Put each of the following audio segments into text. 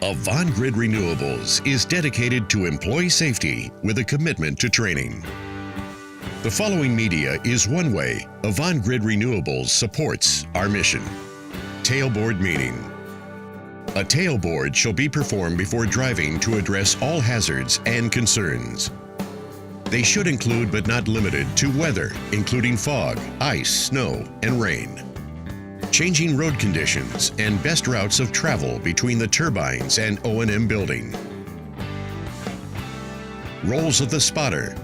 Avangrid Renewables is dedicated to employee safety with a commitment to training. The following media is one way Avangrid Renewables supports our mission. Tailboard meeting. A tailboard shall be performed before driving to address all hazards and concerns. They should include but not limited to weather, including fog, ice, snow, and rain. Changing road conditions and best routes of travel between the turbines and O&M building. Roles of the spotter.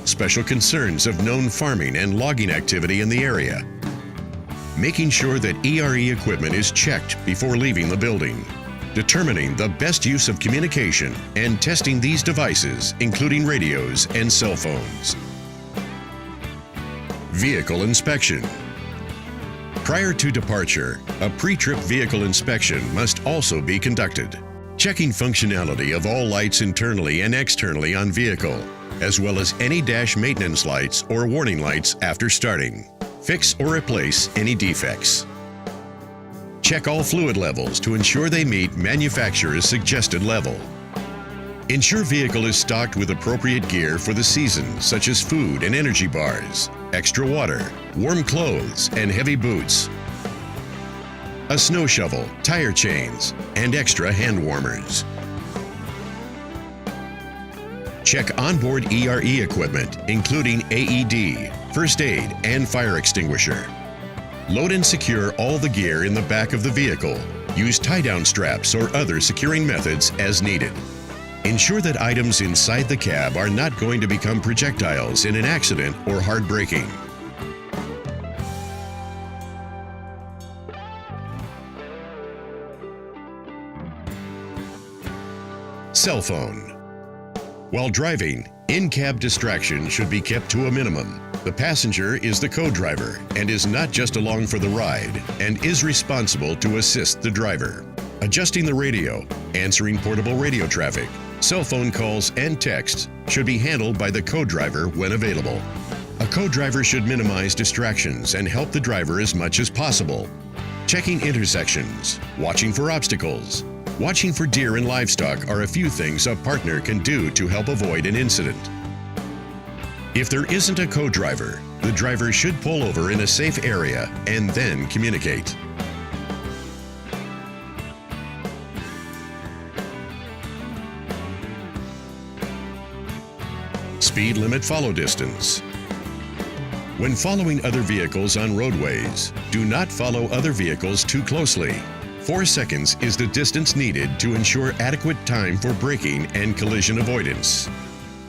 Special concerns of known farming and logging activity in the area. Making sure that ERE equipment is checked before leaving the building. Determining the best use of communication and testing these devices, including radios and cell phones. Vehicle inspection. Prior to departure, a pre-trip vehicle inspection must also be conducted, checking functionality of all lights internally and externally on vehicle, as well as any dash maintenance lights or warning lights after starting. Fix or replace any defects. Check all fluid levels to ensure they meet manufacturer's suggested level. Ensure vehicle is stocked with appropriate gear for the season, such as food and energy bars, extra water, warm clothes, and heavy boots. A snow shovel, tire chains, and extra hand warmers. Check onboard ERE equipment, including AED, first aid, and fire extinguisher. Load and secure all the gear in the back of the vehicle. Use tie-down straps or other securing methods as needed. Ensure that items inside the cab are not going to become projectiles in an accident or hard braking. Cell phone. While driving, in-cab distraction should be kept to a minimum. The passenger is the co-driver and is not just along for the ride and is responsible to assist the driver. Adjusting the radio, answering portable radio traffic, cell phone calls, and texts should be handled by the co-driver when available. A co-driver should minimize distractions and help the driver as much as possible. Checking intersections, watching for obstacles, watching for deer and livestock are a few things a partner can do to help avoid an incident. If there isn't a co-driver, the driver should pull over in a safe area and then communicate. Speed limit follow distance. When following other vehicles on roadways, do not follow other vehicles too closely. 4 seconds is the distance needed to ensure adequate time for braking and collision avoidance.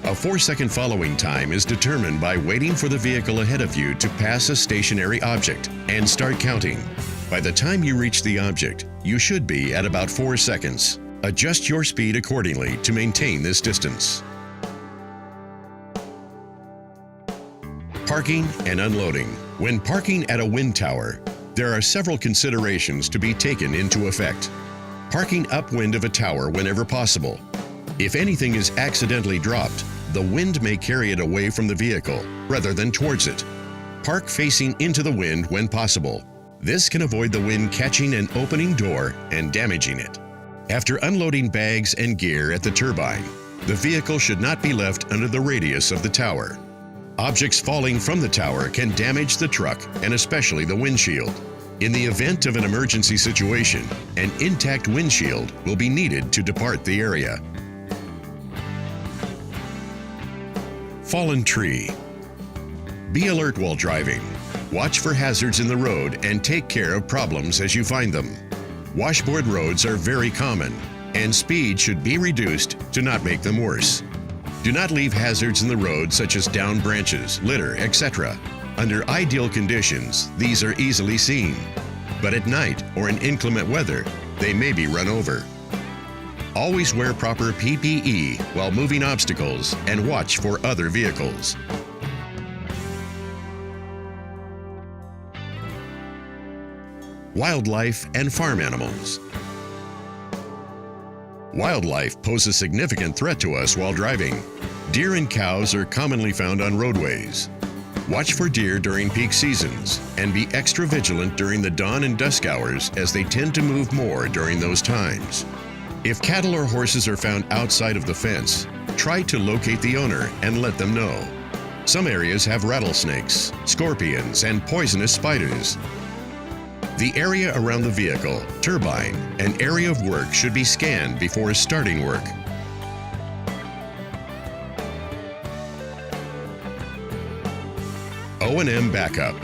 A 4-second following time is determined by waiting for the vehicle ahead of you to pass a stationary object and start counting. By the time you reach the object, you should be at about 4 seconds. Adjust your speed accordingly to maintain this distance. Parking and unloading. When parking at a wind tower, there are several considerations to be taken into effect. Parking upwind of a tower whenever possible. If anything is accidentally dropped, the wind may carry it away from the vehicle rather than towards it. Park facing into the wind when possible. This can avoid the wind catching an opening door and damaging it. After unloading bags and gear at the turbine, the vehicle should not be left under the radius of the tower. Objects falling from the tower can damage the truck and especially the windshield. In the event of an emergency situation, an intact windshield will be needed to depart the area. Fallen tree. Be alert while driving. Watch for hazards in the road and take care of problems as you find them. Washboard roads are very common, and speed should be reduced to not make them worse. Do not leave hazards in the road such as downed branches, litter, etc. Under ideal conditions, these are easily seen, but at night or in inclement weather, they may be run over. Always wear proper PPE while moving obstacles and watch for other vehicles. Wildlife and farm animals. Wildlife pose a significant threat to us while driving. Deer and cows are commonly found on roadways. Watch for deer during peak seasons and be extra vigilant during the dawn and dusk hours, as they tend to move more during those times. If cattle or horses are found outside of the fence, try to locate the owner and let them know. Some areas have rattlesnakes, scorpions, and poisonous spiders. The area around the vehicle, turbine, and area of work should be scanned before starting work. O&M backup.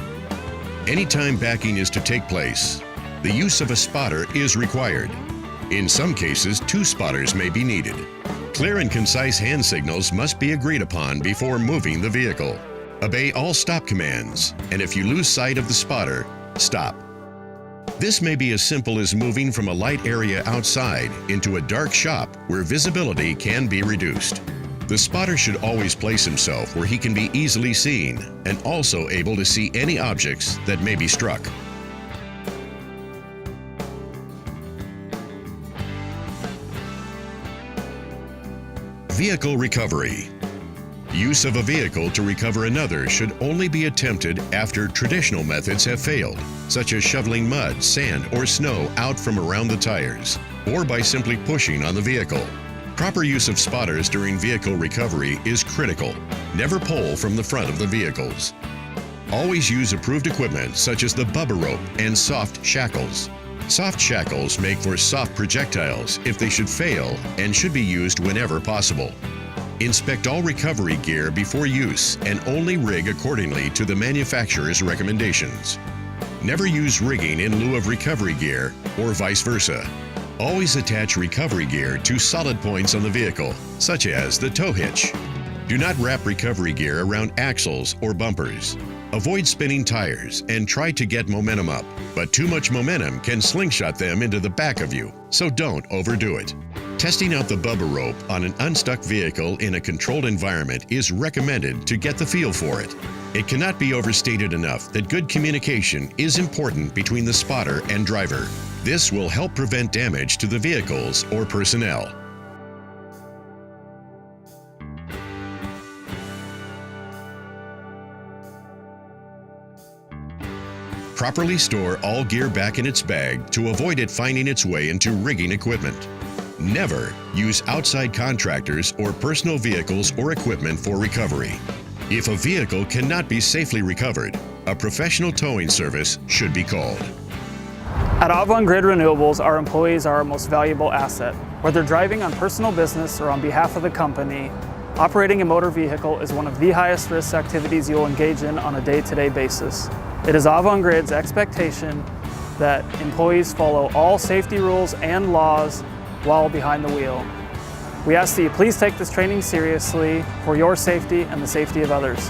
Anytime backing is to take place, the use of a spotter is required. In some cases, 2 spotters may be needed. Clear and concise hand signals must be agreed upon before moving the vehicle. Obey all stop commands, and if you lose sight of the spotter, stop. This may be as simple as moving from a light area outside into a dark shop where visibility can be reduced. The spotter should always place himself where he can be easily seen and also able to see any objects that may be struck. Vehicle recovery. Use of a vehicle to recover another should only be attempted after traditional methods have failed, such as shoveling mud, sand, or snow out from around the tires, or by simply pushing on the vehicle. Proper use of spotters during vehicle recovery is critical. Never pull from the front of the vehicles. Always use approved equipment such as the bubba rope and soft shackles. Soft shackles make for soft projectiles if they should fail and should be used whenever possible. Inspect all recovery gear before use and only rig accordingly to the manufacturer's recommendations. Never use rigging in lieu of recovery gear or vice versa. Always attach recovery gear to solid points on the vehicle, such as the tow hitch. Do not wrap recovery gear around axles or bumpers. Avoid spinning tires and try to get momentum up, but too much momentum can slingshot them into the back of you, so don't overdo it. Testing out the bubba rope on an unstuck vehicle in a controlled environment is recommended to get the feel for it. It cannot be overstated enough that good communication is important between the spotter and driver. This will help prevent damage to the vehicles or personnel. Properly store all gear back in its bag to avoid it finding its way into rigging equipment. Never use outside contractors or personal vehicles or equipment for recovery. If a vehicle cannot be safely recovered, a professional towing service should be called. At Avangrid Renewables, our employees are our most valuable asset. Whether driving on personal business or on behalf of the company, operating a motor vehicle is one of the highest risk activities you'll engage in on a day-to-day basis. It is Avangrid's expectation that employees follow all safety rules and laws while behind the wheel. We ask that you please take this training seriously for your safety and the safety of others.